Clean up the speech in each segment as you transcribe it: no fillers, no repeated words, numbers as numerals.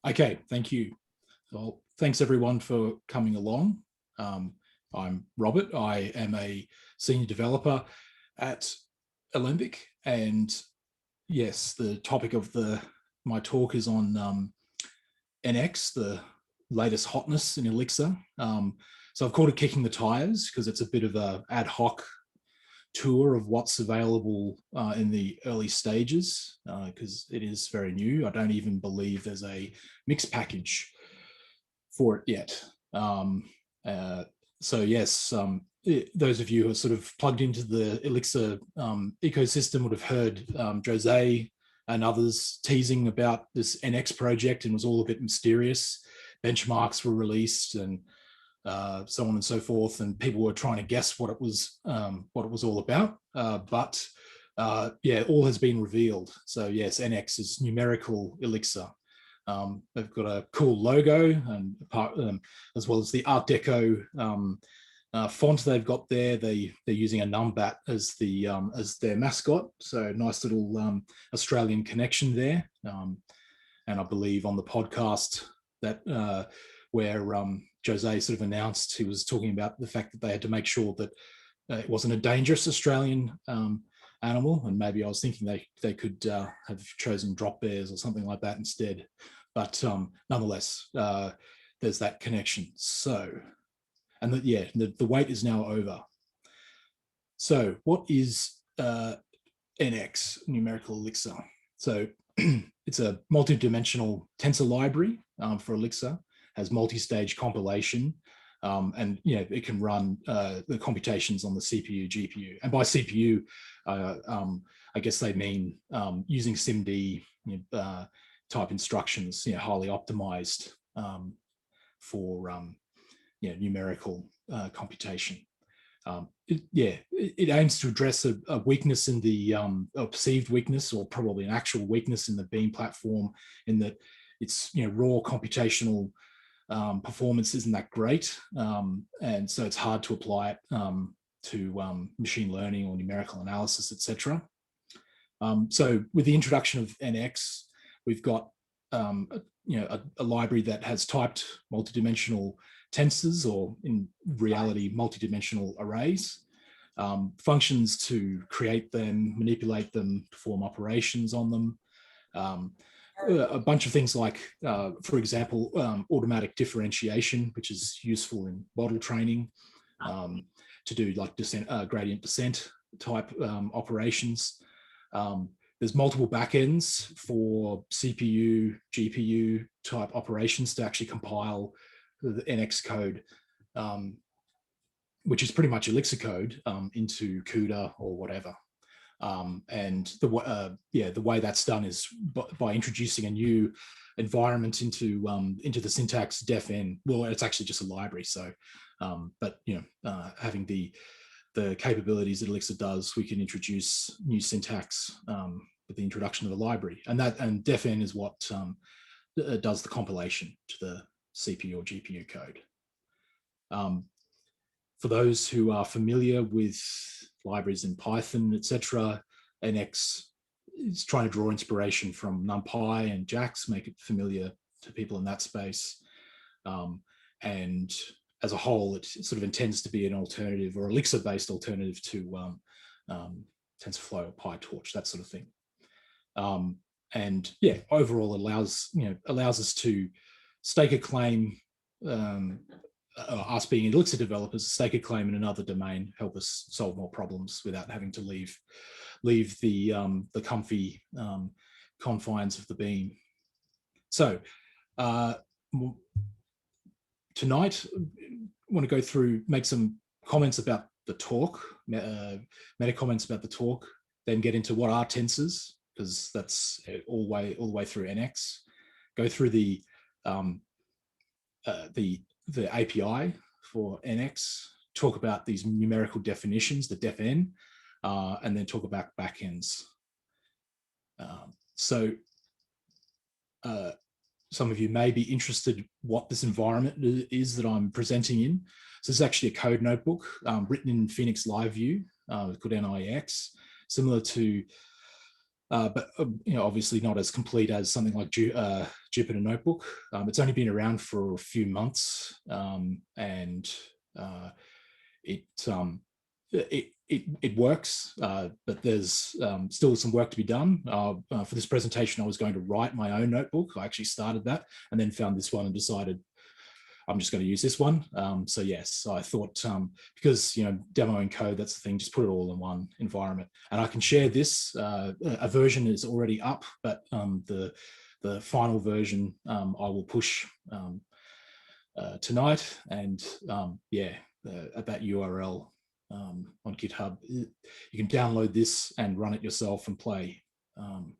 Okay, thank you. Well, thanks everyone for coming along. I'm Robert. I am a senior developer at Alembic, and yes, the topic of my talk is on NX, the latest hotness in Elixir. So I've called it Kicking the Tires because it's a bit of a ad hoc tour of what's available in the early stages because it is very new. I don't even believe there's a mix package for it yet. So yes, those of you who are sort of plugged into the Elixir ecosystem would have heard Jose and others teasing about this NX project, and was all a bit mysterious. Benchmarks were released and so on and so forth, and people were trying to guess what it was all about. But yeah, all has been revealed. So yes, NX is Numerical Elixir. They've got a cool logo, and as well as the Art Deco font they've got there. They're using a numbat as their mascot. So nice little Australian connection there. And I believe on the podcast that where Jose sort of announced, he was talking about the fact that they had to make sure that it wasn't a dangerous Australian animal, and maybe I was thinking they could have chosen drop bears or something like that instead. But nonetheless, there's that connection. So, and the wait is now over. So what is NX, Numerical Elixir? So it's a multi-dimensional tensor library for Elixir, has multi-stage compilation, and it can run the computations on the CPU, GPU. And by CPU, I guess they mean using SIMD type instructions, highly optimized for numerical computation. It aims to address a weakness in the a perceived weakness, or probably an actual weakness in the Beam platform, in that it's raw computational performance isn't that great, and so it's hard to apply it to machine learning or numerical analysis, etc. So with the introduction of NX, we've got a library that has typed multidimensional tensors, or in reality multidimensional arrays, functions to create them, manipulate them, perform operations on them. A bunch of things like, for example, automatic differentiation, which is useful in model training, to do like gradient descent type operations. There's multiple backends for CPU, GPU type operations to actually compile the NX code, which is pretty much Elixir code, into CUDA or whatever. And the way that's done is by introducing a new environment into the syntax defn. Well, it's actually just a library. So, but having the capabilities that Elixir does, we can introduce new syntax with the introduction of the library, and defn is what does the compilation to the CPU or GPU code. For those who are familiar with libraries in Python, etc., NX is trying to draw inspiration from NumPy and JAX, make it familiar to people in that space. And as a whole, it sort of intends to be an alternative, or Elixir-based alternative, to TensorFlow or PyTorch, that sort of thing. And yeah, overall, it allows us to stake a claim. Us being Elixir developers, stake a claim in another domain, help us solve more problems without having to leave the comfy confines of the Beam. So tonight, I want to go through, make some comments about the talk, meta comments about the talk, then get into what are tensors, because that's all the way through NX. Go through the API for NX, talk about these numerical definitions, the defn, and then talk about backends. So some of you may be interested what this environment is that I'm presenting in. So this is actually a code notebook written in Phoenix Live View, called NIX, similar to but obviously not as complete as something like Jupyter Notebook. It's only been around for a few months, and it works, but there's still some work to be done. For this presentation, I was going to write my own notebook. I actually started that and then found this one and decided I'm just going to use this one. So yes, I thought because demoing code, that's the thing, just put it all in one environment. And I can share this. A version is already up, but the final version I will push tonight. And at that URL on GitHub, you can download this and run it yourself and play. On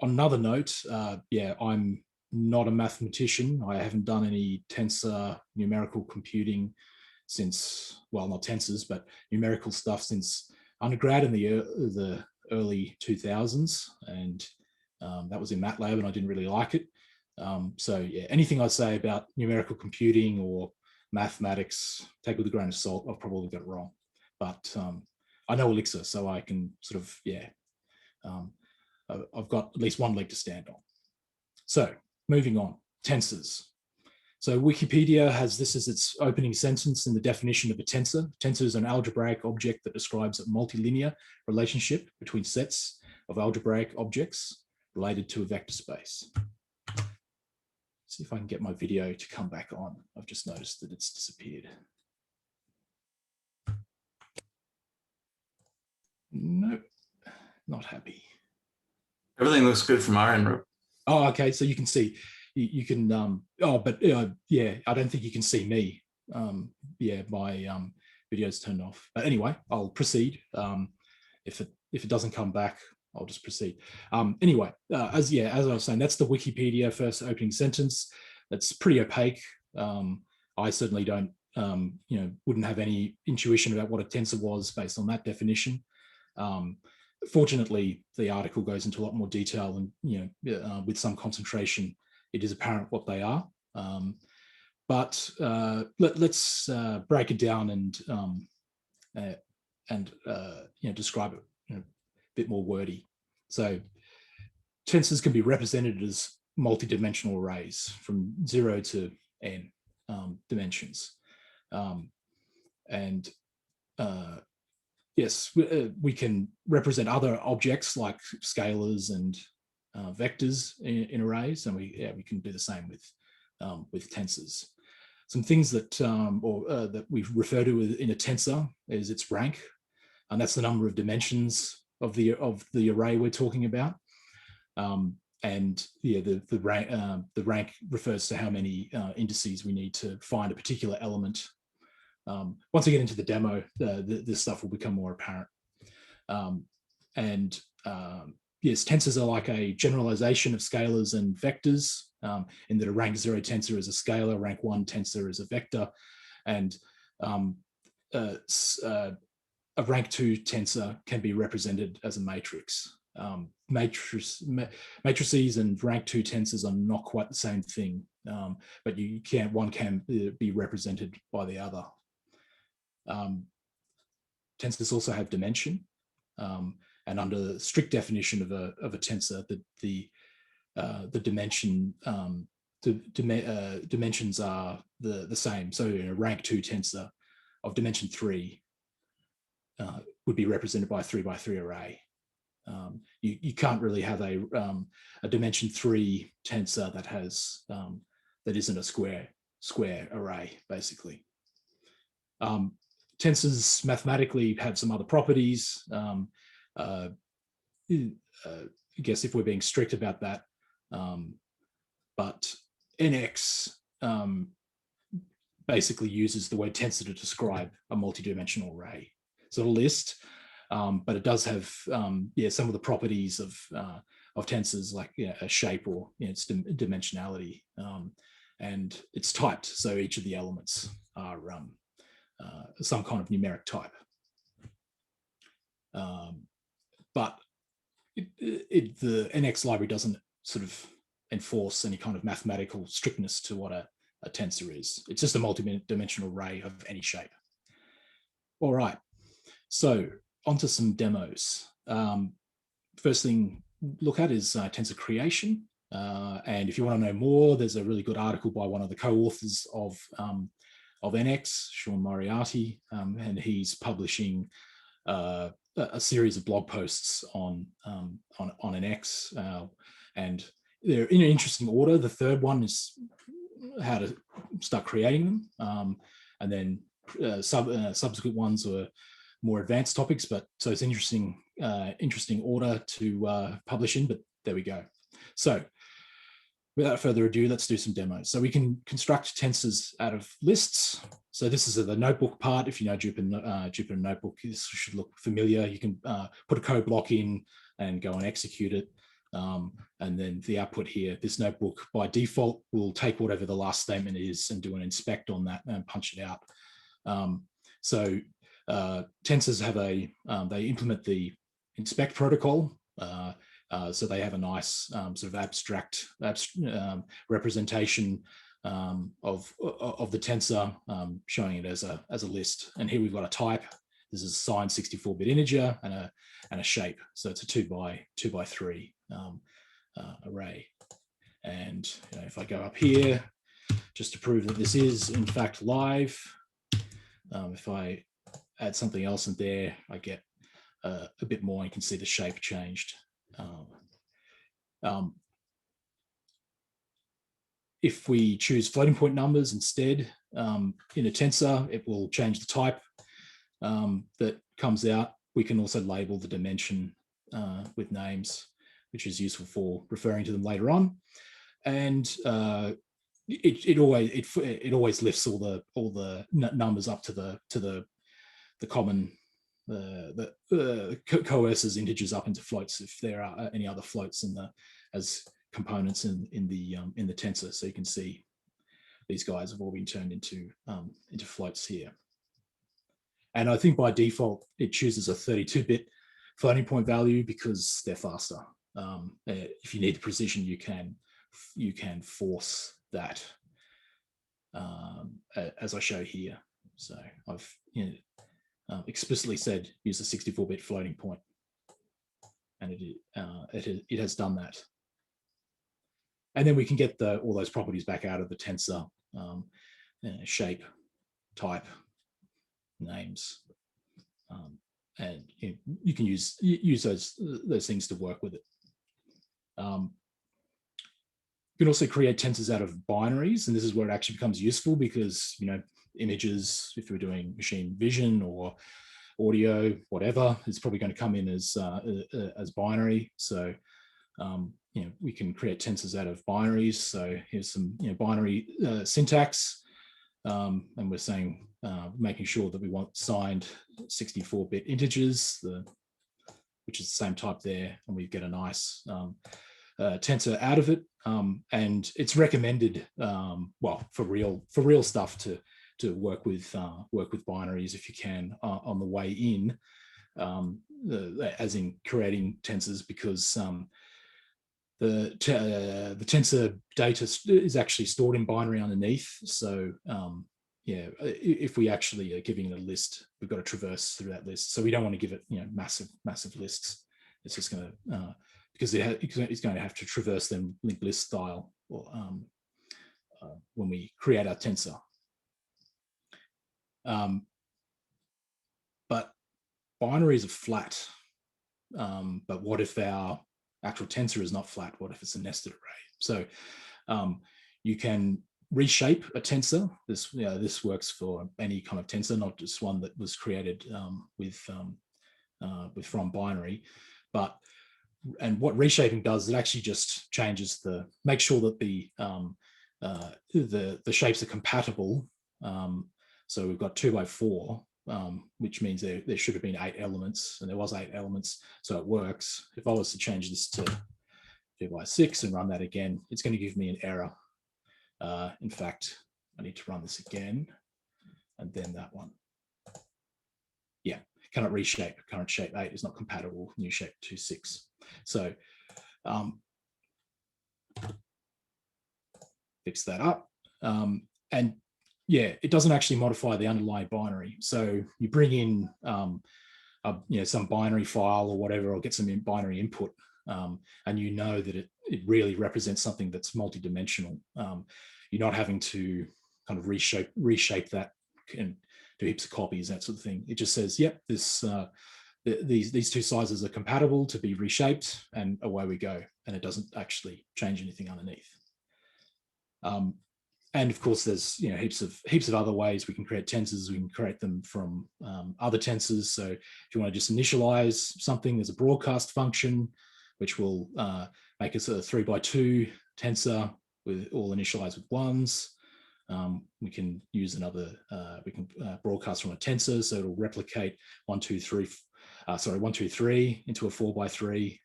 another note, I'm not a mathematician. I haven't done any tensor numerical computing since, well, not tensors, but numerical stuff since undergrad in the early 2000s. And that was in MATLAB and I didn't really like it. So yeah, anything I say about numerical computing or mathematics, take with a grain of salt. I've probably got it wrong. But I know Elixir, so I can sort of, I've got at least one leg to stand on. So moving on, tensors. So Wikipedia has this as its opening sentence in the definition of a tensor. Tensor is an algebraic object that describes a multilinear relationship between sets of algebraic objects related to a vector space. See if I can get my video to come back on. I've just noticed that it's disappeared. Nope, not happy. Everything looks good from our end, Rob. Oh, okay. So you can see, you can, yeah, I don't think you can see me. My video's turned off. But anyway, I'll proceed. If it doesn't come back, I'll just proceed. Anyway, as I was saying, that's the Wikipedia first opening sentence. That's pretty opaque. I certainly don't, wouldn't have any intuition about what a tensor was based on that definition. Fortunately, the article goes into a lot more detail, and with some concentration, it is apparent what they are. But let's break it down and describe it a bit more wordy. So, tensors can be represented as multi-dimensional arrays from 0 to n dimensions, yes, we can represent other objects like scalars and vectors in arrays, and we can do the same with tensors. Some things that that we refer to in a tensor is its rank, and that's the number of dimensions of the array we're talking about. And yeah, the rank refers to how many indices we need to find a particular element. Once I get into the demo, this stuff will become more apparent. Yes, tensors are like a generalization of scalars and vectors, in that a rank 0 tensor is a scalar, rank 1 tensor is a vector, and a rank 2 tensor can be represented as a matrix. Matrices and rank 2 tensors are not quite the same thing, but one can be represented by the other. Tensors also have dimension, and under the strict definition of a tensor, the dimensions are the same. So a rank 2 tensor of dimension 3 would be represented by a 3 by 3 array. You can't really have a dimension 3 tensor that has that isn't a square array, basically. Tensors mathematically have some other properties. I guess if we're being strict about that, but NX basically uses the word tensor to describe a multi-dimensional array. It's not a list, but it does have some of the properties of tensors, like a shape or its dimensionality, and it's typed, so each of the elements are some kind of numeric type. But the NX library doesn't sort of enforce any kind of mathematical strictness to what a tensor is. It's just a multi-dimensional array of any shape. All right, so onto some demos. first thing look at is tensor creation. And if you want to know more, there's a really good article by one of the co-authors of NX, Sean Moriarty, and he's publishing a series of blog posts on NX, and they're in an interesting order. The third one is how to start creating them, and then subsequent ones are more advanced topics. But so it's interesting order to publish in. But there we go. So without further ado, let's do some demos. So we can construct tensors out of lists. So this is the notebook part. If you know Jupyter Notebook, this should look familiar. You can put a code block in and go and execute it. And then the output here, this notebook by default will take whatever the last statement is and do an inspect on that and punch it out. So tensors have they implement the inspect protocol. So they have a nice sort of abstract representation of the tensor, showing it as a list. And here we've got a type. This is a signed 64-bit integer and a shape. So it's a 2 by 3 array. And if I go up here, just to prove that this is in fact live, if I add something else in there, I get a bit more. You can see the shape changed. If we choose floating point numbers instead in a tensor, it will change the type that comes out. We can also label the dimension with names, which is useful for referring to them later on. And it always lifts all the numbers up to the common coerces integers up into floats if there are any other floats as components in the tensor. So you can see these guys have all been turned into floats here. And I think by default it chooses a 32-bit floating point value because they're faster. If you need the precision, you can force that, as I show here. So I've explicitly said use a 64-bit floating point, and it has done that. And then we can get all those properties back out of the tensor: shape, type, names, and you can use those things to work with it. You can also create tensors out of binaries, and this is where it actually becomes useful because images, if we're doing machine vision or audio, whatever, it's probably going to come in as binary. So we can create tensors out of binaries. So here's some binary syntax, and we're saying making sure that we want signed 64-bit integers, which is the same type there, and we get a nice tensor out of it. And it's recommended, well, for real stuff to work with binaries if you can on the way in, as in creating tensors, because the tensor data is actually stored in binary underneath. So yeah, if we actually are giving it a list, we've got to traverse through that list. So we don't want to give it massive lists. It's just going to because it's going to have to traverse them linked list style when we create our tensor. But binaries are flat. But what if our actual tensor is not flat? What if it's a nested array? So you can reshape a tensor. This works for any kind of tensor, not just one that was created from binary. And what reshaping does, it actually just changes make sure that the shapes are compatible. So we've got 2 by 4, which means there should have been 8 elements, and there was 8 elements, so it works. If I was to change this to 2 by 6 and run that again, it's going to give me an error. In fact, I need to run this again, and then that one. Yeah, cannot reshape. Current shape 8 is not compatible. New shape 2.6. So fix that up. And yeah, it doesn't actually modify the underlying binary. So you bring in some binary file or whatever, or get some binary input, and you know that it really represents something that's multidimensional. You're not having to kind of reshape that and do heaps of copies, that sort of thing. It just says, yep, these two sizes are compatible to be reshaped, and away we go. And it doesn't actually change anything underneath. And of course, there's heaps of other ways we can create tensors. We can create them from other tensors. So if you want to just initialize something, there's a broadcast function which will make us a 3x2 tensor with all initialized with ones. We can use another. We can broadcast from a tensor, so it'll replicate 1, 2, 3 into a 4x3,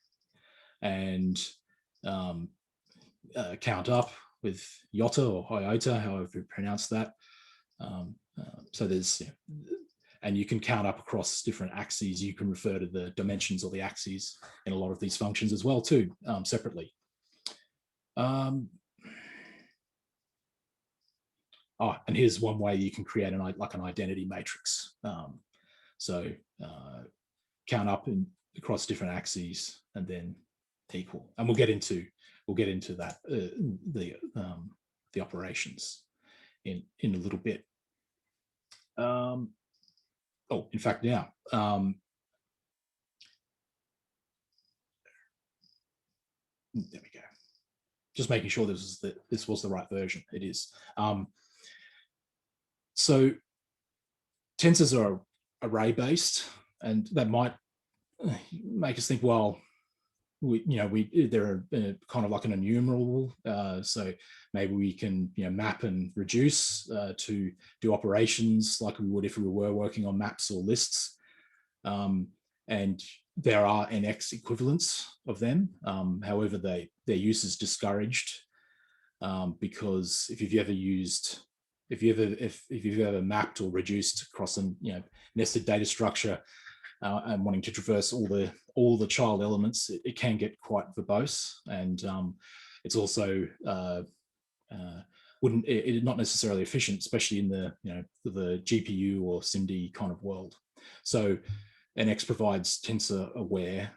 and count up with iota or iota, however you pronounce that. So there's, and you can count up across different axes. You can refer to the dimensions or the axes in a lot of these functions as well too, separately. And here's one way you can create like an identity matrix. So count up across different axes and then equal. And we'll get into that the operations in a little bit. In fact, now there we go. Just making sure this was the right version. It is. So tensors are array based, and that might make us think, well, they're kind of like an enumerable, so maybe we can map and reduce to do operations like we would if we were working on maps or lists, and there are NX equivalents of them. However, their use is discouraged because if you've ever mapped or reduced across a nested data structure and wanting to traverse all the child elements, it can get quite verbose, and it's also not necessarily efficient, especially in the GPU or SIMD kind of world. So NX provides tensor aware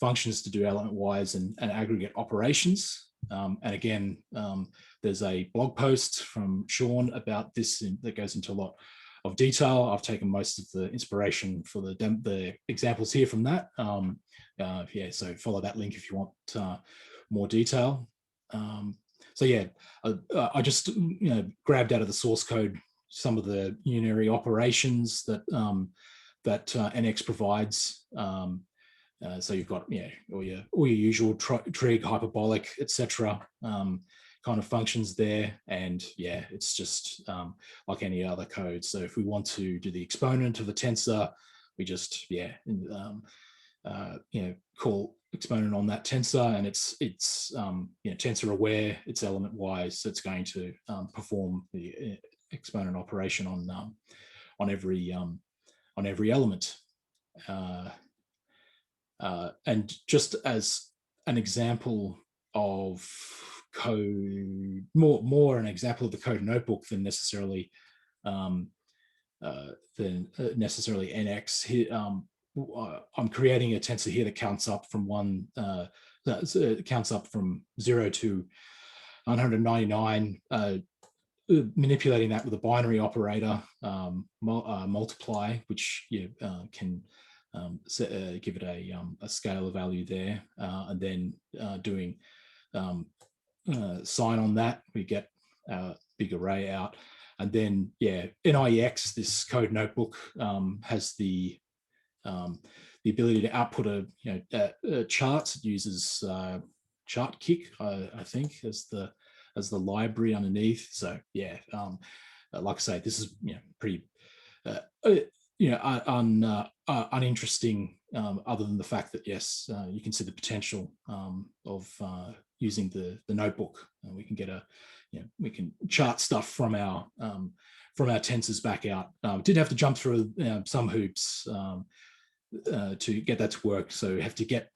functions to do element-wise and aggregate operations. And again, there's a blog post from Sean about this that goes into a lot of detail. I've taken most of the inspiration for the examples here from that. So follow that link if you want more detail. So yeah, I just grabbed out of the source code some of the unary operations that NX provides. So you've got all your usual trig, hyperbolic, etc. Kind of functions there, and yeah, it's just like any other code. So if we want to do the exponent of a tensor, we just call exponent on that tensor, and it's tensor aware, it's element wise, so it's going to perform the exponent operation on every element. And just as an example of code, more an example of the code notebook than necessarily NX. Here, I'm creating a tensor here that counts up from counts up from 0 to 199. Manipulating that with a binary operator, multiply, which can give it a scalar value there, and then doing sign on that, we get a big array out. And then NIEX, this code notebook, has the ability to output a charts. It uses ChartKick, I think, as the library underneath. So like I say, this is pretty uninteresting, other than the fact that yes, you can see the potential of using the notebook. We can get we can chart stuff from our tensors back out. Did have to jump through some hoops to get that to work. So we have to get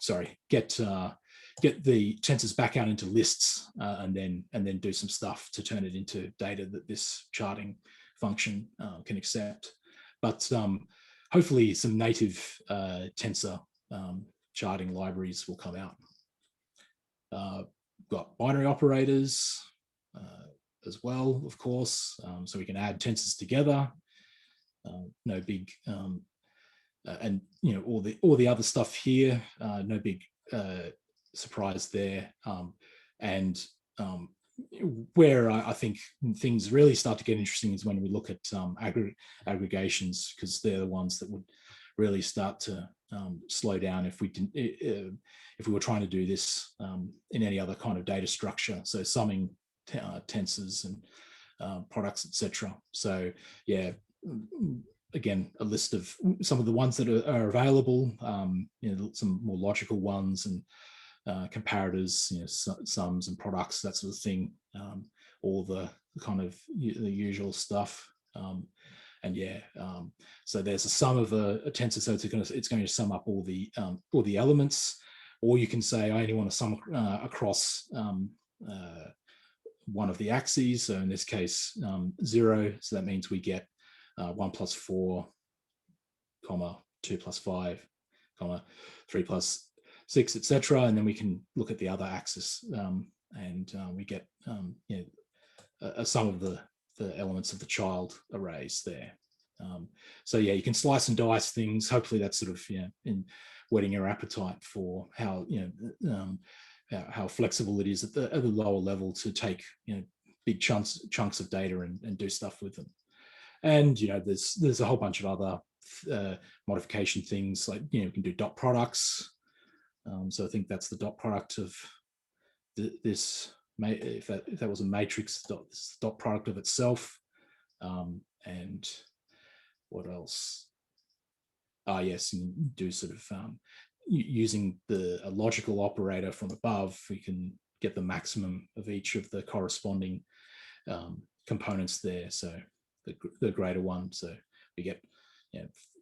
the tensors back out into lists, and then do some stuff to turn it into data that this charting function can accept. But hopefully some native tensor charting libraries will come out. Got binary operators as well, of course, so we can add tensors together. No big, and all the other stuff here, no big surprise there. And where I think things really start to get interesting is when we look at aggregations, because they're the ones that would really start to slow down if we didn't, if we were trying to do this in any other kind of data structure. So summing tensors and products, etc. So yeah, again, a list of some of the ones that are available, some more logical ones, and comparators, sums and products, that sort of thing, all the kind of the usual stuff. And yeah, so there's a sum of a tensor, so it's going to sum up all the elements, or you can say I only want to sum across one of the axes. So in this case, 0. So that means we get 1 plus 4, comma 2 plus 5, comma 3 plus 6, etc. And then we can look at the other axis, and we get a sum of the elements of the child arrays there. So yeah, you can slice and dice things. Hopefully that's sort of in whetting your appetite for how how flexible it is at the lower level to take big chunks of data and do stuff with them. And there's a whole bunch of other modification things, like we can do dot products. So I think that's the dot product of this. If that was a matrix, dot product of itself. And what else? Yes, you can do sort of using a logical operator from above, we can get the maximum of each of the corresponding components there. So the greater one, so we get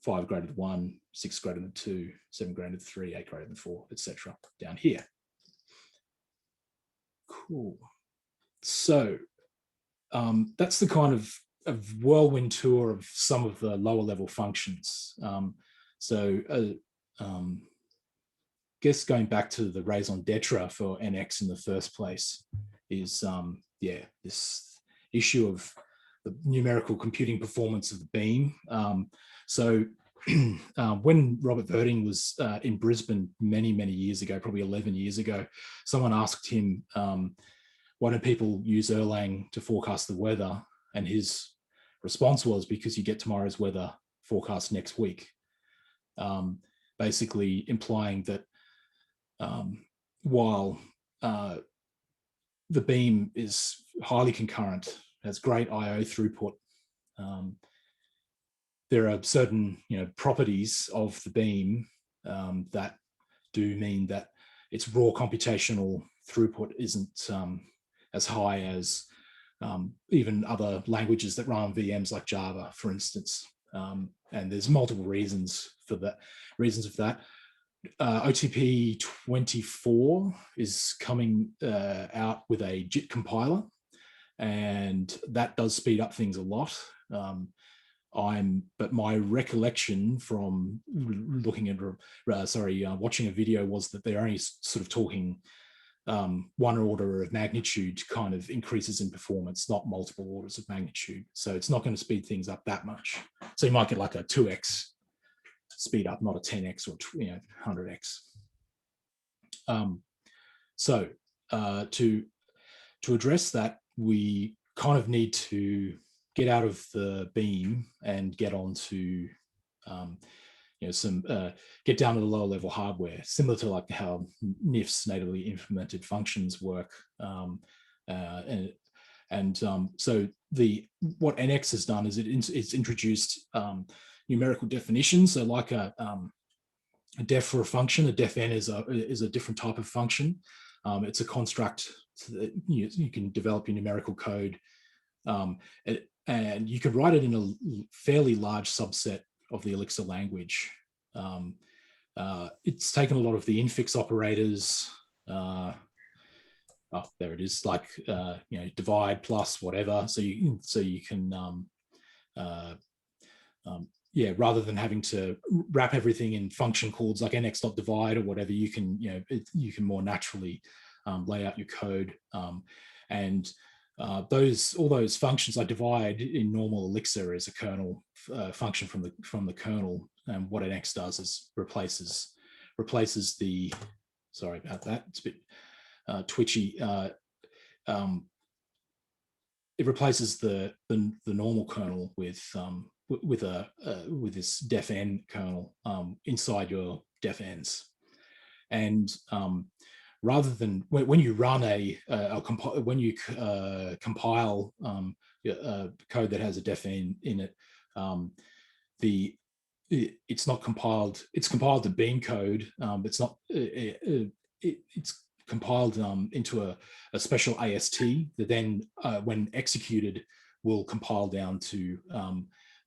5 greater than 1, 6 greater than 2, 7 greater than 3, 8 greater than 4, etc. down here. Cool. So that's the kind of whirlwind tour of some of the lower level functions. Guess going back to the raison d'etre for NX in the first place is this issue of the numerical computing performance of the beam. So when Robert Verding was in Brisbane many years ago, probably 11 years ago, someone asked him, why don't people use Erlang to forecast the weather? And his response was, because you get tomorrow's weather forecast next week. Basically implying that while the beam is highly concurrent, has great I/O throughput, there are certain properties of the beam that do mean that its raw computational throughput isn't as high as even other languages that run on VMs like Java, for instance. And there's multiple reasons for that. OTP 24 is coming out with a JIT compiler, and that does speed up things a lot. But my recollection from looking at, watching a video was that they're only sort of talking one order of magnitude kind of increases in performance, not multiple orders of magnitude. So it's not going to speed things up that much. So you might get like a 2x speed up, not a 10x or 100x. So to address that, we kind of need to get out of the beam and get onto get down to the lower level hardware, similar to like how NIF's natively implemented functions work. So what NX has done is it's introduced numerical definitions. So like a def for a function, a defn is a different type of function. It's a construct that you can develop your numerical code, and you can write it in a fairly large subset of the Elixir language. It's taken a lot of the infix operators. There it is, like divide plus whatever. So you can yeah, rather than having to wrap everything in function calls like nx.divide or whatever, you can, you can more naturally lay out your code. And all those functions like divide in normal Elixir is a kernel function from the kernel. And what nx does is replaces the, sorry about that, it's a bit twitchy. It replaces the normal kernel with this def-n kernel inside your def-ns. And rather than when you run when you compile code that has a def-n in it, it's not compiled. It's compiled to bean code. It's not. It's compiled into a special AST that then, when executed, will compile down to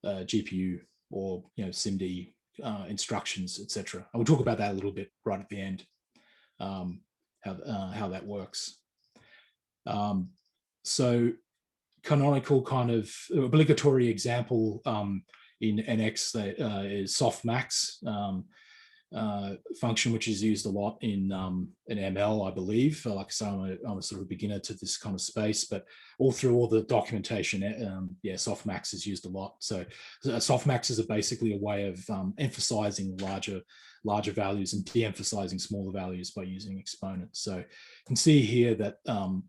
GPU or SIMD instructions, etc. And we'll talk about that a little bit right at the end, how that works. So canonical kind of obligatory example in NX is Softmax function, which is used a lot in ML, I believe. Like I say, I'm a sort of beginner to this kind of space, but all through all the documentation, Softmax is used a lot. So softmaxes are basically a way of emphasizing larger values and de-emphasizing smaller values by using exponents. So you can see here that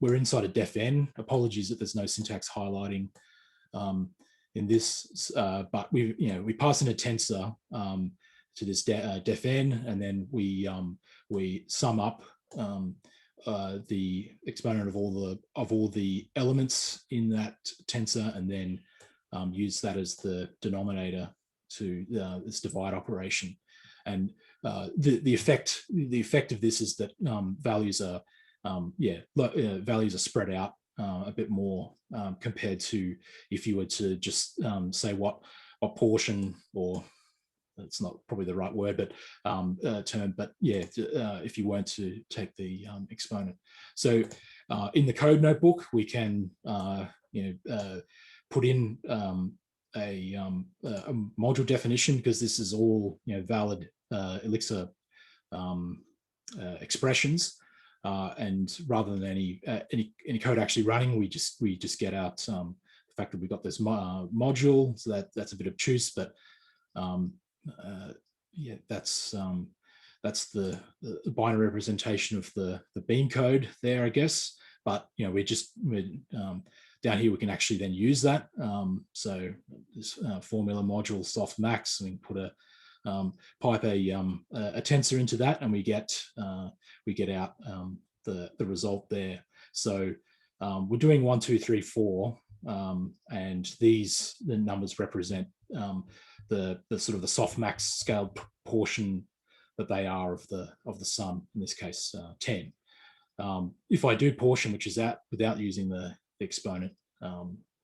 we're inside a def-n. Apologies that there's no syntax highlighting in this, but we pass in a tensor to this def-n, and then we sum up the exponent of all the elements in that tensor, and then use that as the denominator to this divide operation. And the effect of this is that values are spread out a bit more compared to if you were to just say what portion, or that's not probably the right word, but term, but yeah, if you weren't to take the exponent. So in the code notebook, we can put in a module definition, because this is all valid Elixir expressions, and rather than any code actually running, we just get out the fact that we got this module. So that's a bit obtuse, but that's the binary representation of the bean code there, I guess. But we're down here, we can actually then use that. So this formula module Softmax, we can put pipe a tensor into that, and we get out the result there. So we're doing 1, 2, 3, 4, and the numbers represent the sort of the softmax scaled portion that they are of the sum, in this case 10. If I do portion, which is without using the exponent,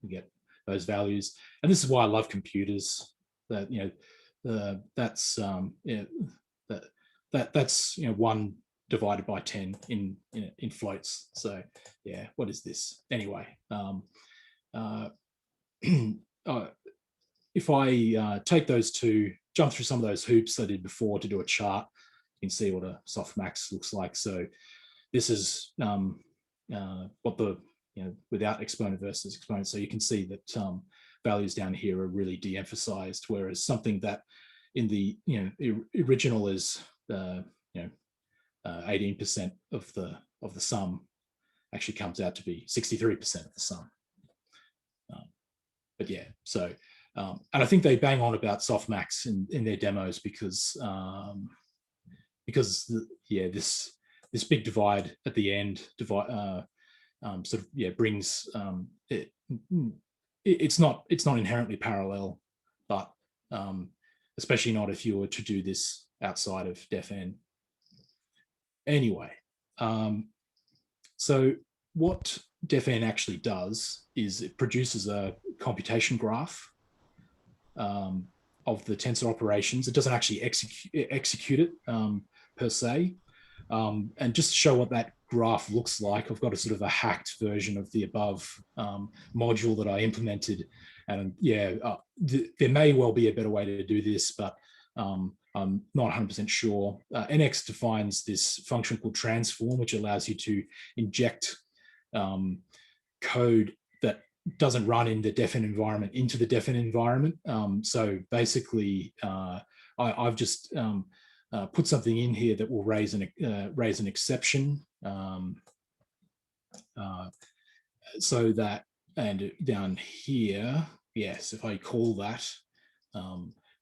we get those values. And this is why I love computers. That that's 1 divided by 10 in floats. So yeah, what is this anyway? If I take those two, jump through some of those hoops I did before to do a chart, you can see what a softmax looks like. So this is what the without exponent versus exponent. So you can see that values down here are really de-emphasized, whereas something that in the original is 18% of the sum actually comes out to be 63% of the sum. But yeah, so and I think they bang on about softmax in their demos because this big divide at the end brings it's not inherently parallel, but especially not if you were to do this outside of def-n. Anyway, so what def-n actually does is it produces a computation graph of the tensor operations. It doesn't actually execute it per se. And just to show what that graph looks like. I've got a sort of a hacked version of the above module that I implemented. And yeah, there may well be a better way to do this, but I'm not 100% sure. NX defines this function called transform, which allows you to inject code that doesn't run in the definite environment into the definite environment. So basically, I've just put something in here that will raise an exception, so that, and down here, yes, if I call that,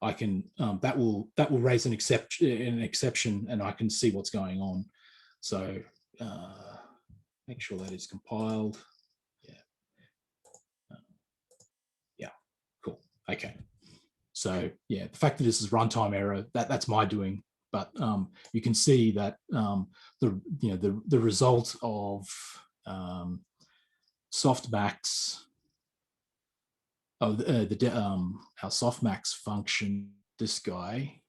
I can that will raise an exception, and I can see what's going on. So make sure that is compiled. Yeah, cool. Okay. So yeah, the fact that this is runtime error, that's my doing. But you can see that the result of Softmax, our Softmax function, this guy,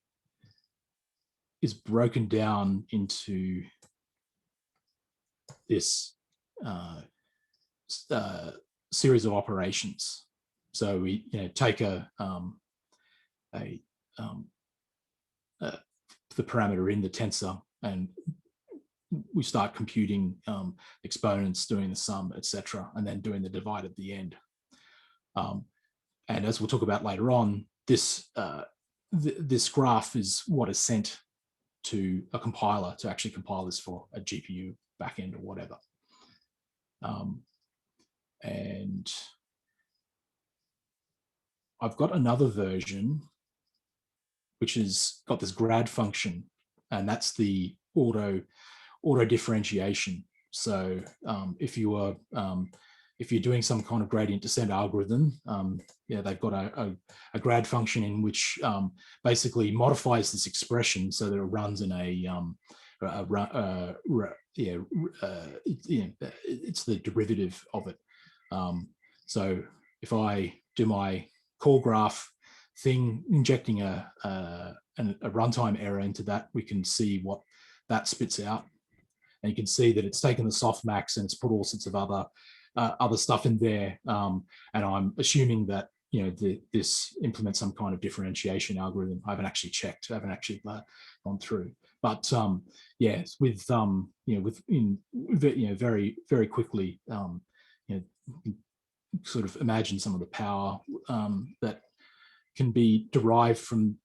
is broken down into this series of operations. So we take the parameter in the tensor, and we start computing exponents, doing the sum, etc., and then doing the divide at the end. And as we'll talk about later on, this this graph is what is sent to a compiler to actually compile this for a GPU backend or whatever. And I've got another version which has got this grad function, and that's the auto differentiation. So if you're doing some kind of gradient descent algorithm, they've got a grad function in which basically modifies this expression so that it runs in it's the derivative of it. So if I do my call graph thing, injecting a runtime error into that, we can see what that spits out. And you can see that it's taken the softmax and it's put all sorts of other stuff in there. And I'm assuming that this implements some kind of differentiation algorithm. I haven't actually checked. I haven't actually gone through. But yes, with very very quickly, sort of imagine some of the power that can be derived from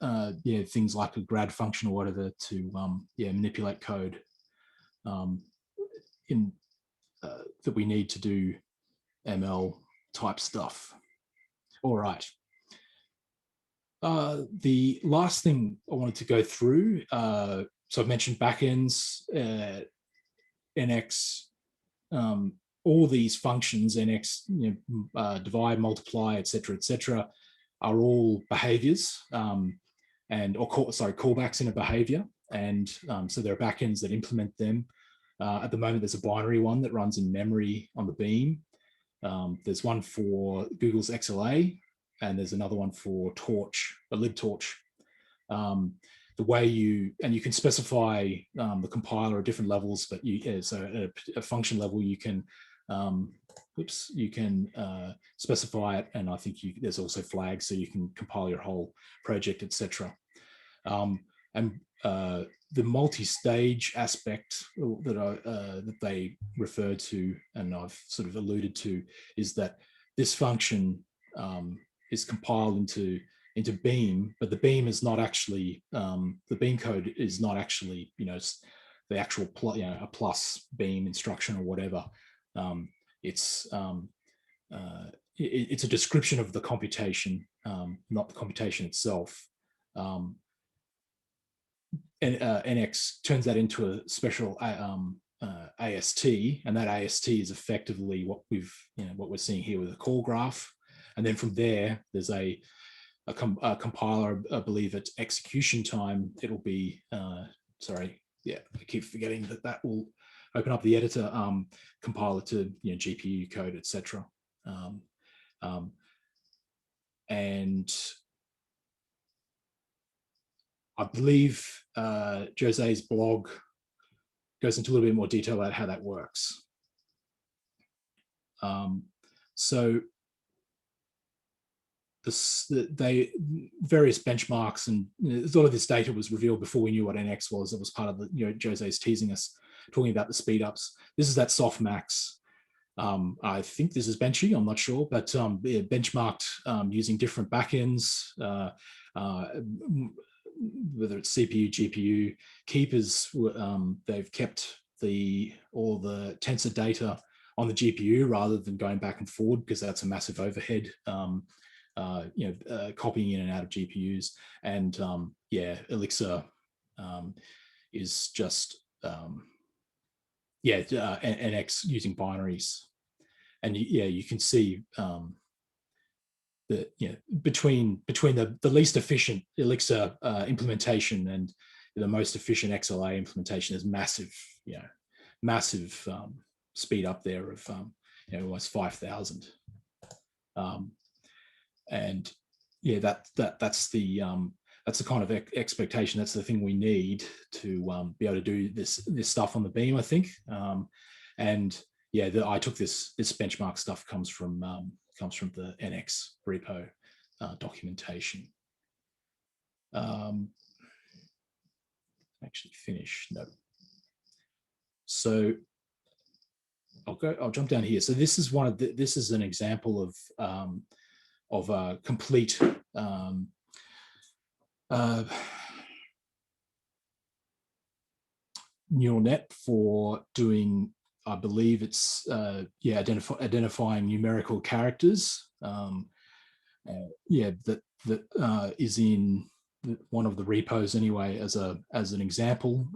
things like a grad function or whatever to manipulate code that we need to do ML type stuff. All right. The last thing I wanted to go through, so I've mentioned backends, NX, all these functions, NX, divide, multiply, etc., are all behaviors, callbacks in a behavior. And so there are backends that implement them. At the moment, there's a binary one that runs in memory on the beam. There's one for Google's XLA, and there's another one for Torch, a libtorch. The way you can specify the compiler at different levels, but so at a function level, you can specify it, and I think there's also flags, so you can compile your whole project, etc. And the multi-stage aspect that they refer to, and I've sort of alluded to, is that this function is compiled into Beam, but the Beam is not actually the Beam code is not actually the actual a plus Beam instruction or whatever. It's a description of the computation, not the computation itself. NX turns that into a special AST, and that AST is effectively what we're seeing here with a call graph. And then from there, there's a compiler, I believe at execution time, it'll be, I keep forgetting that will open up the editor, compiler to GPU code, etc. And I believe Jose's blog goes into a little bit more detail about how that works. So various benchmarks, and a lot of this data was revealed before we knew what NX was. It was part of the, Jose's teasing us, talking about the speed ups. This is that Softmax. I think this is Benchy, I'm not sure, but benchmarked using different backends, whether it's CPU, GPU, keepers. They've kept all the tensor data on the GPU rather than going back and forward, because that's a massive overhead. Copying in and out of GPUs, and Elixir is just NX using binaries, and you can see between the least efficient Elixir implementation and the most efficient XLA implementation, is massive speed up there of almost 5,000. And that's the kind of expectation. That's the thing we need to be able to do this stuff on the beam, I think. I took this benchmark stuff comes from the NX repo documentation. Actually finished, no. So I'll jump down here. So this is this is an example of a complete neural net for doing, I believe it's identifying numerical characters. That is in one of the repos anyway as an example,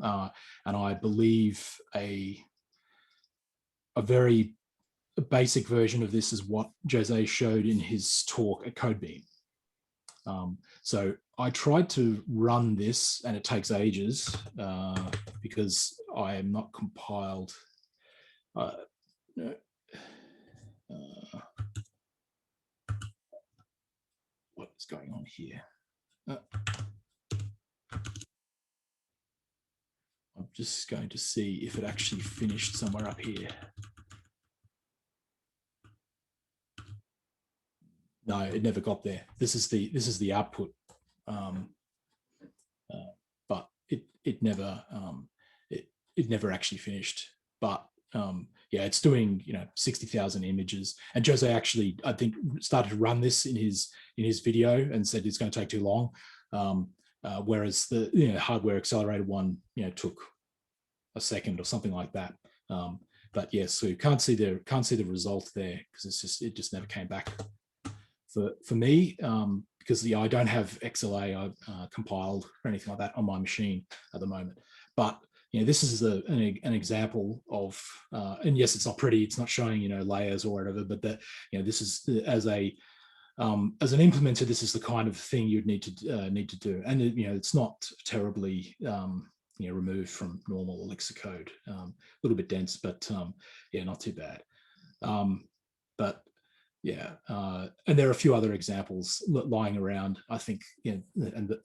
and I believe a very basic version of this is what Jose showed in his talk at CodeBeam. So I tried to run this, and it takes ages because I am not compiled. What is going on here? I'm just going to see if it actually finished somewhere up here. No, it never got there. This is the output, but it never actually finished. But it's doing 60,000 images. And Jose actually, I think, started to run this in his video and said it's going to take too long. Whereas the hardware accelerated one took a second or something like that. But yes, so you can't see the result there because it just never came back. For me, because I don't have XLA compiled or anything like that on my machine at the moment. But this is an example of, and yes, it's not pretty. It's not showing layers or whatever. But that this is as an implementer, this is the kind of thing you'd need to do. And it's not terribly removed from normal Elixir code. A little bit dense, but not too bad. And there are a few other examples lying around, I think, and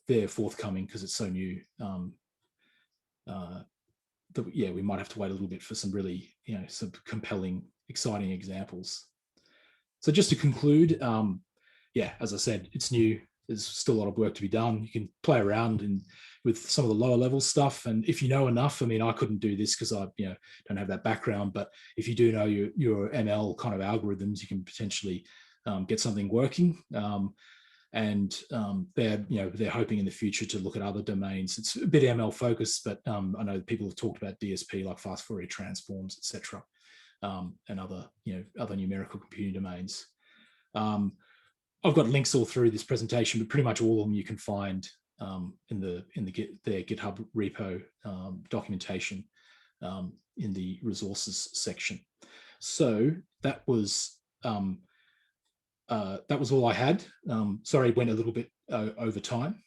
they're forthcoming because it's so new. We might have to wait a little bit for some really, some compelling, exciting examples. So just to conclude, as I said, it's new. There's still a lot of work to be done. You can play around with some of the lower level stuff. And if you know enough, I mean, I couldn't do this because I don't have that background, but if you do know your ML kind of algorithms, you can potentially get something working. They're hoping in the future to look at other domains. It's a bit ML focused, but I know people have talked about DSP, like fast Fourier transforms, etc., and other numerical computing domains. I've got links all through this presentation, but pretty much all of them you can find in their GitHub repo documentation in the resources section. So that was all I had. Sorry, it went a little bit over time.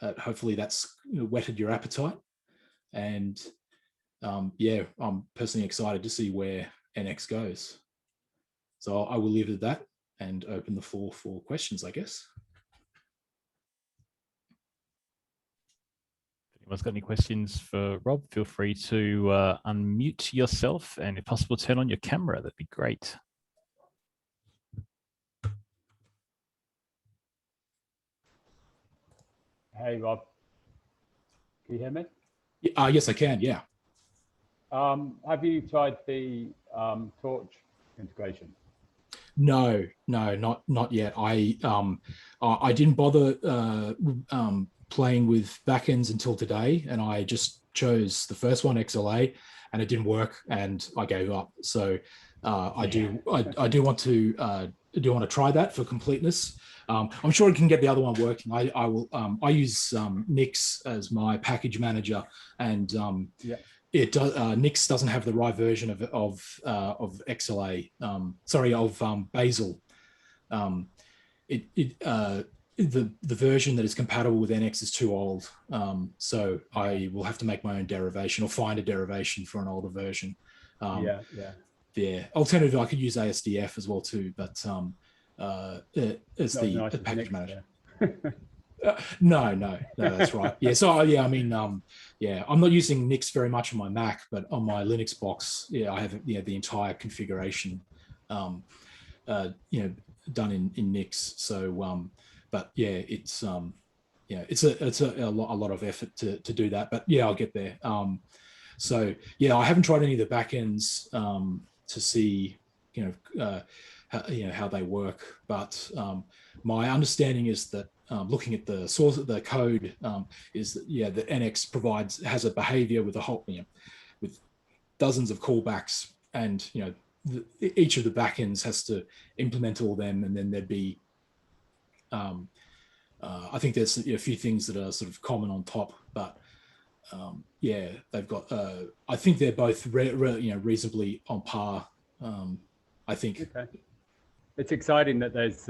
Hopefully that's whetted your appetite. And I'm personally excited to see where NX goes. So I will leave it at that and open the floor for questions, I guess. Anyone's got any questions for Rob, feel free to unmute yourself and if possible, turn on your camera. That'd be great. Hey, Rob. Can you hear me? Yes, I can. Yeah. Have you tried the Torch integration? No, not yet. I didn't bother playing with backends until today, and I just chose the first one, XLA, and it didn't work, and I gave up. So I do want to try that for completeness. I'm sure I can get the other one working. I use Nix as my package manager, and it does. Nix doesn't have the right version of XLA. Of Bazel. The version that is compatible with NX is too old. So I will have to make my own derivation or find a derivation for an older version. Alternatively, I could use ASDF as well too, but as the package manager. No, that's right. Yeah, so yeah, I mean, I'm not using Nix very much on my Mac, but on my Linux box, I have the entire configuration, done in Nix. So, but yeah, it's it's a lot of effort to do that, but yeah, I'll get there. So yeah, I haven't tried any of the backends to see how they work, but my understanding is that looking at the source of the code is that the NX has a behavior with a whole with dozens of callbacks, and each of the backends has to implement all them, and then there'd be I think there's a few things that are sort of common on top, but they've got I think they're both reasonably on par. I think. Okay. It's exciting that there's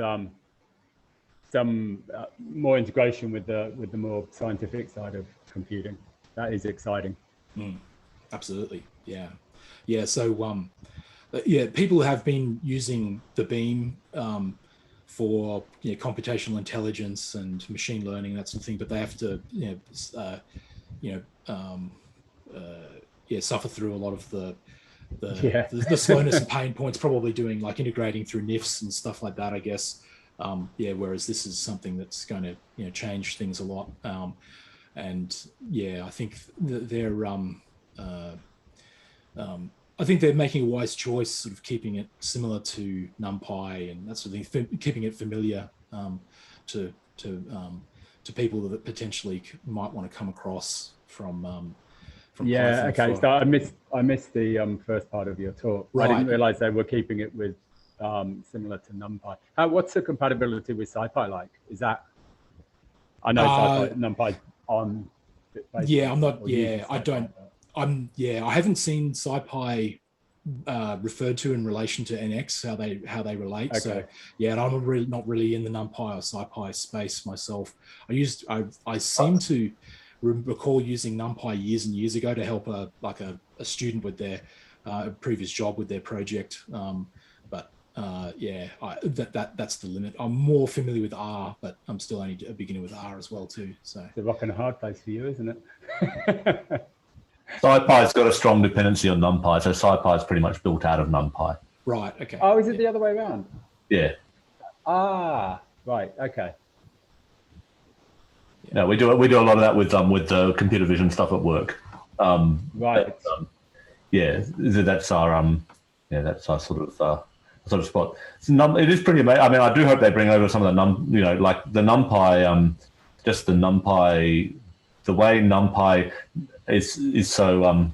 some more integration with the more scientific side of computing. That is exciting. Absolutely, yeah. So people have been using the Beam for computational intelligence and machine learning, that sort of thing, but they have to suffer through a lot of the slowness and pain points, probably doing like integrating through NIFs and stuff like that, I guess. Whereas this is something that's going to change things a lot. And I think I think they're making a wise choice, sort of keeping it similar to NumPy and that sort of thing, keeping it familiar to people that potentially might want to come across from Python. Okay. So I missed the first part of your talk. Right. I didn't realize they were keeping it with similar to NumPy. What's the compatibility with SciPy like? Is that, I know NumPy on. I'm not. Yeah, I don't. I haven't seen SciPy referred to in relation to NX, how they relate. Okay. So and I'm not really in the NumPy or SciPy space myself. I seem to recall using NumPy years and years ago to help a student with their previous job with their project. That's the limit. I'm more familiar with R, but I'm still only a beginner with R as well too. So it's a rock and a hard place for you, isn't it? SciPy's got a strong dependency on NumPy, so SciPy is pretty much built out of NumPy. Right. Okay. Oh, is it the other way around? Yeah. Ah, right. Okay. Yeah, we do a lot of that with the computer vision stuff at work. Right. That's our sort of spot. It is pretty amazing. I mean, I do hope they bring over some of the like the NumPy, just the NumPy, the way NumPy is so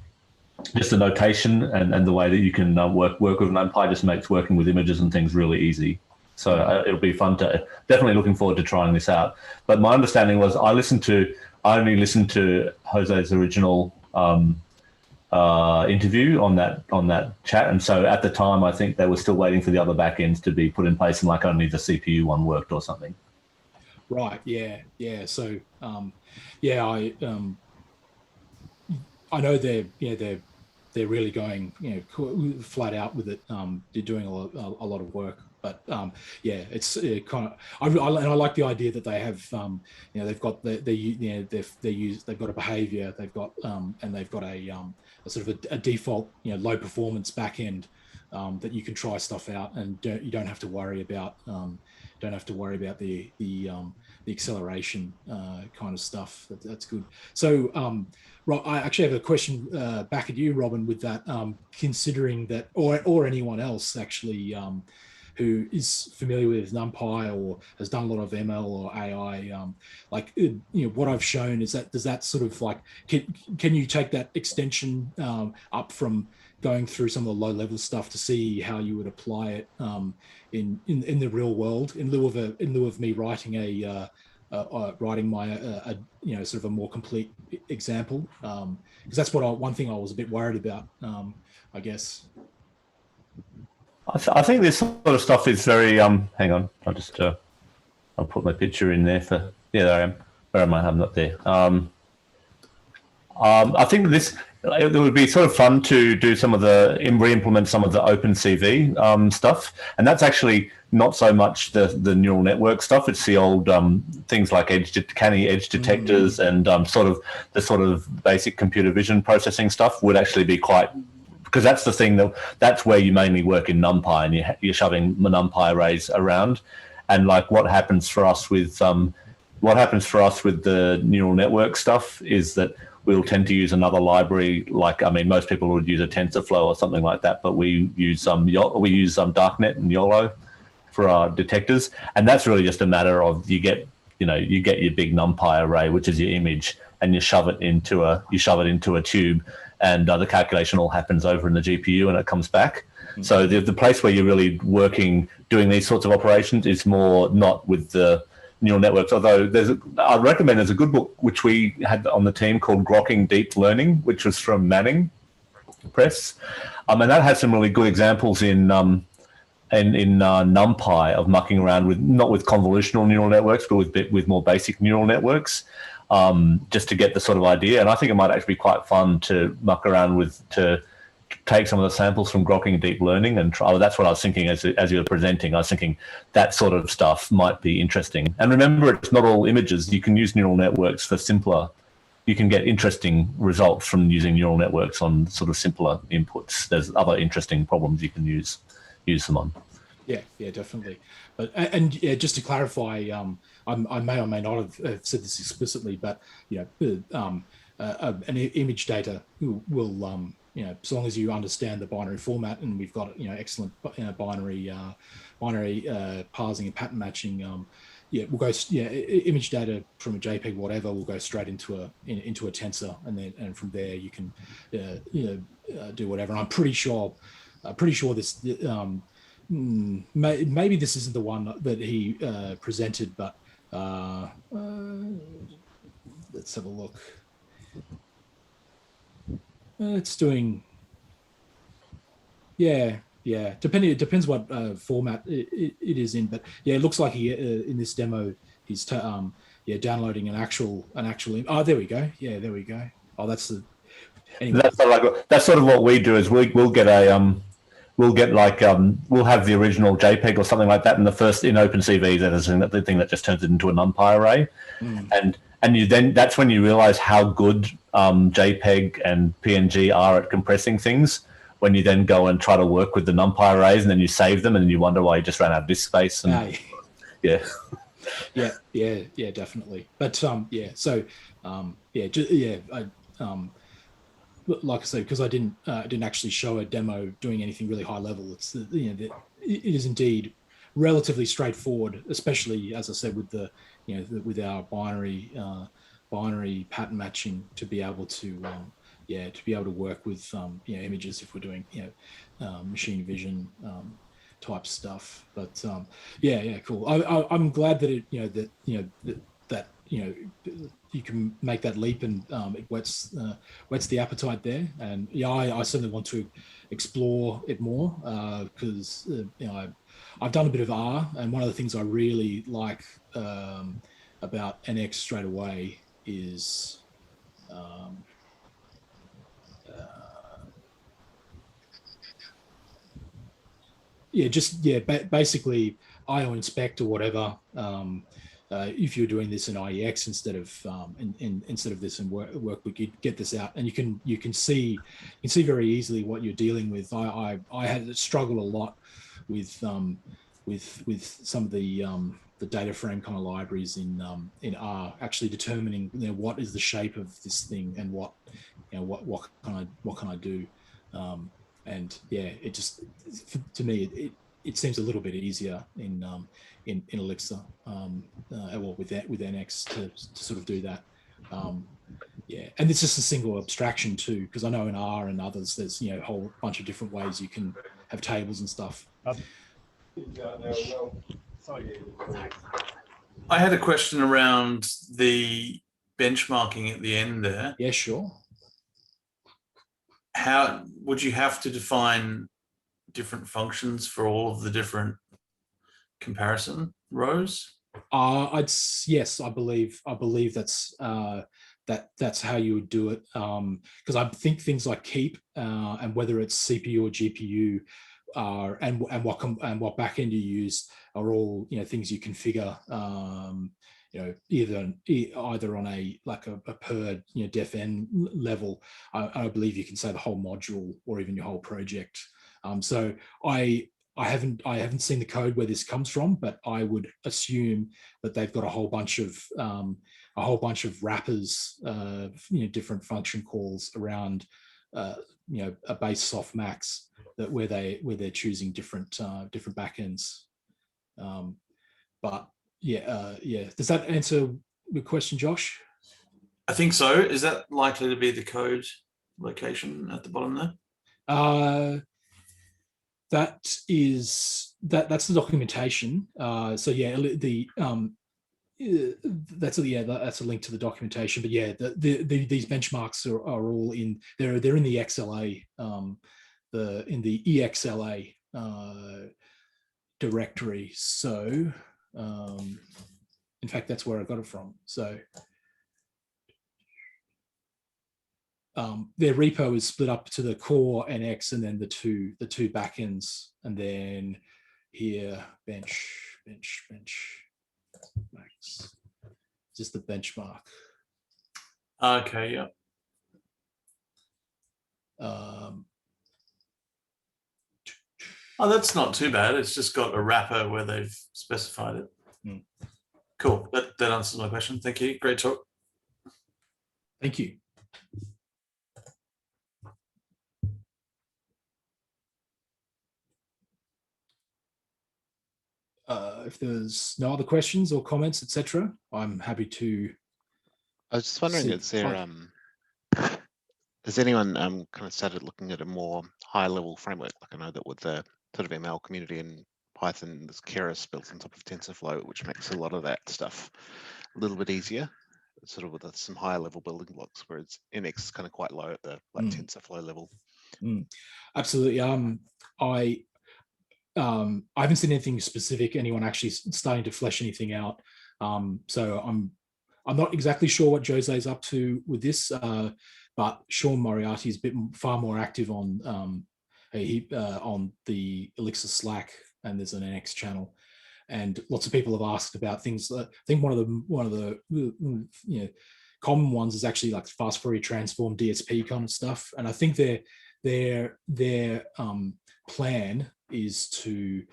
just the notation and the way that you can work with NumPy just makes working with images and things really easy. So it'll be fun definitely looking forward to trying this out. But my understanding was I only listened to Jose's original interview on that chat, and so at the time I think they were still waiting for the other backends to be put in place, and like only the CPU one worked or something. Right. Yeah. So I know they're they're really going, flat out with it. They're doing a lot of work. But yeah, it's kind of. I like the idea that they have, they've got they've got a behavior, they've got and they've got a sort of a default, low performance backend that you can try stuff out, and you don't have to worry about the acceleration kind of stuff. That's good. So I actually have a question back at you, Robin, with that, considering that, or anyone else actually who is familiar with NumPy or has done a lot of ML or AI, what I've shown is that, does that sort of like, can you take that extension up from going through some of the low level stuff to see how you would apply it in the real world, in lieu of me writing my sort of a more complete example, because that's one thing I was a bit worried about, I guess. I think this sort of stuff is very hang on, I'll put my picture in there for, yeah, there I am. Where am I? I'm not there. I think it would be sort of fun to do re-implement some of the OpenCV stuff, and that's actually not so much the neural network stuff. It's the old things like canny edge detectors and sort of basic computer vision processing stuff would actually be quite, because that's the thing that's where you mainly work in NumPy, and you're shoving NumPy arrays around, and like what happens for us with the neural network stuff is that we'll tend to use another library. Most people would use a TensorFlow or something like that, but we use Darknet and YOLO for our detectors, and that's really just a matter of you get your big NumPy array, which is your image, and you shove it into a tube, and the calculation all happens over in the GPU, and it comes back. Mm-hmm. So the place where you're really doing these sorts of operations is more not with the neural networks, although I recommend there's a good book which we had on the team called Grokking Deep Learning, which was from Manning Press, and that has some really good examples in NumPy of mucking around not with convolutional neural networks, but with more basic neural networks, just to get the sort of idea. And I think it might actually be quite fun to muck around to take some of the samples from Grokking Deep Learning and try. That's what I was thinking as you were presenting. I was thinking that sort of stuff might be interesting. And remember, it's not all images. You can use neural networks for simpler. You can get interesting results from using neural networks on sort of simpler inputs. There's other interesting problems you can use them on. Yeah, definitely. But and just to clarify, I may or may not have said this explicitly, but an image data will so long as you understand the binary format, and we've got excellent binary parsing and pattern matching. We'll go. Image data from a JPEG, whatever, will go straight into a tensor, and from there you can do whatever. And I'm pretty sure this. Maybe this isn't the one that he presented, but let's have a look. It's doing, it depends what format it is in, but it looks like he in this demo he's downloading an actual. Oh, there we go. Yeah, there we go. Oh, that's the. Anyway. That's sort of what we do is we'll get a we'll have the original JPEG or something like that in OpenCV. That is the thing that just turns it into a NumPy array, and you that's when you realize how good JPEG and PNG are at compressing things. When you then go and try to work with the NumPy arrays, and then you save them, and you wonder why you just ran out of disk space. And yeah, definitely. But like I said, because I didn't actually show a demo doing anything really high level. It's it is indeed relatively straightforward, especially as I said with with our binary pattern matching to be able to work with images if we're doing machine vision type stuff. But cool. I'm glad that that you can make that leap, and it whets the appetite there. And I certainly want to explore it more because I've done a bit of R, and one of the things I really like about NX straight away is basically IO inspect or whatever. If you're doing this in IEX instead of this in Workbook, you get this out, and you can see very easily what you're dealing with. I had to struggle a lot with some of the data frame kind of libraries in R, actually determining what is the shape of this thing and what can I do. And yeah, it just, to me, it seems a little bit easier in Elixir, well, with NX to sort of do that. Yeah, and it's just a single abstraction too, because I know in R and others, there's a whole bunch of different ways you can have tables and stuff. I had a question around the benchmarking at the end there. Yeah, sure. How would you have to define different functions for all of the different comparison rows? Yes, I believe that's that's how you would do it. Because I think things like keep and whether it's CPU or GPU and what backend you use are all things you configure. Either on a per def n level. I believe you can say the whole module or even your whole project. So I haven't seen the code where this comes from, but I would assume that they've got a whole bunch of wrappers, different function calls around a base softmax where they're choosing different backends. But yeah. Does that answer the question, Josh? I think so. Is that likely to be the code location at the bottom there? That's the documentation. So yeah, that's a link to the documentation. But yeah, these benchmarks are all in. They're in the XLA, in the EXLA directory. So. In fact, that's where I got it from. So their repo is split up to the core NX and then the two backends, and then here bench max, just the benchmark. Okay, yeah. Oh, that's not too bad. It's just got a wrapper where they've specified it. Cool. That answers my question. Thank you. Great talk. Thank you. If there's no other questions or comments, etc., I'm happy to. I was just wondering, is there has anyone kind of started looking at a more high-level framework? Like, I know that with the sort of ML community in Python, there's Keras built on top of TensorFlow, which makes a lot of that stuff a little bit easier, sort of with some higher-level building blocks, whereas NX is kind of quite low at the TensorFlow level. Absolutely. I haven't seen anything specific, anyone actually starting to flesh anything out. So I'm not exactly sure what Jose's up to with this, but Sean Moriarty is far more active on the Elixir Slack, and there's an NX channel, and lots of people have asked about things. I think one of the common ones is actually like fast Fourier transform, DSP kind of stuff, and I think their plan is to,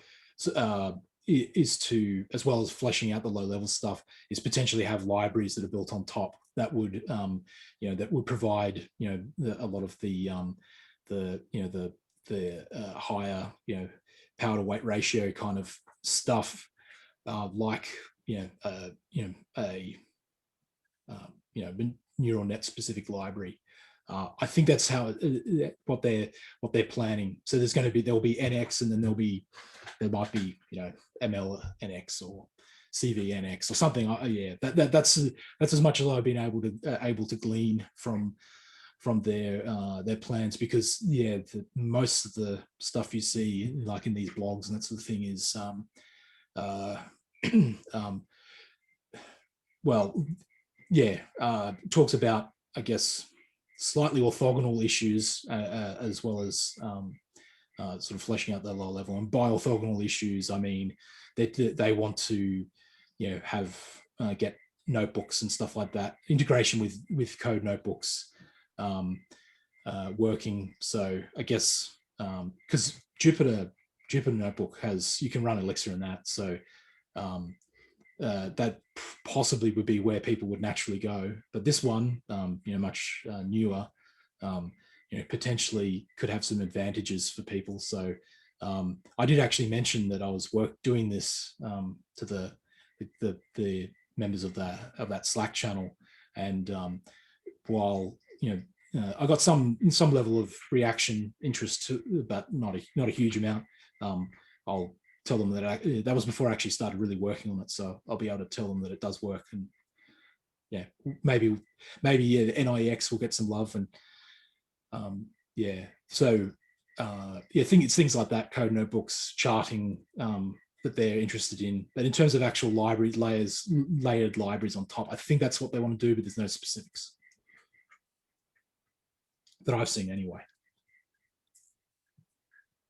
as well as fleshing out the low level stuff, is potentially have libraries that are built on top that would provide a lot of the higher power to weight ratio kind of stuff, like a neural net specific library. I think that's how what they're planning. So there'll be NX, and then there might be ML NX or CV NX or something. Yeah, that's as much as I've been able to glean from their plans, because most of the stuff you see like in these blogs and that sort of thing is talks about, I guess, slightly orthogonal issues, as well as sort of fleshing out that lower level. And by orthogonal issues, I mean they want to, have get notebooks and stuff like that, integration with code notebooks working. So I guess because Jupyter Notebook you can run Elixir in that, so that possibly would be where people would naturally go. But this one, much newer, potentially could have some advantages for people. So I did actually mention that I was doing this to the members of that Slack channel, and while I got some level of reaction interest but not a huge amount. I'll tell them that that was before I actually started really working on it, so I'll be able to tell them that it does work. And maybe the NIEX will get some love, and so it's things like that, code notebooks, charting, that they're interested in. But in terms of actual library layered libraries on top, I think that's what they want to do, but there's no specifics that I've seen anyway.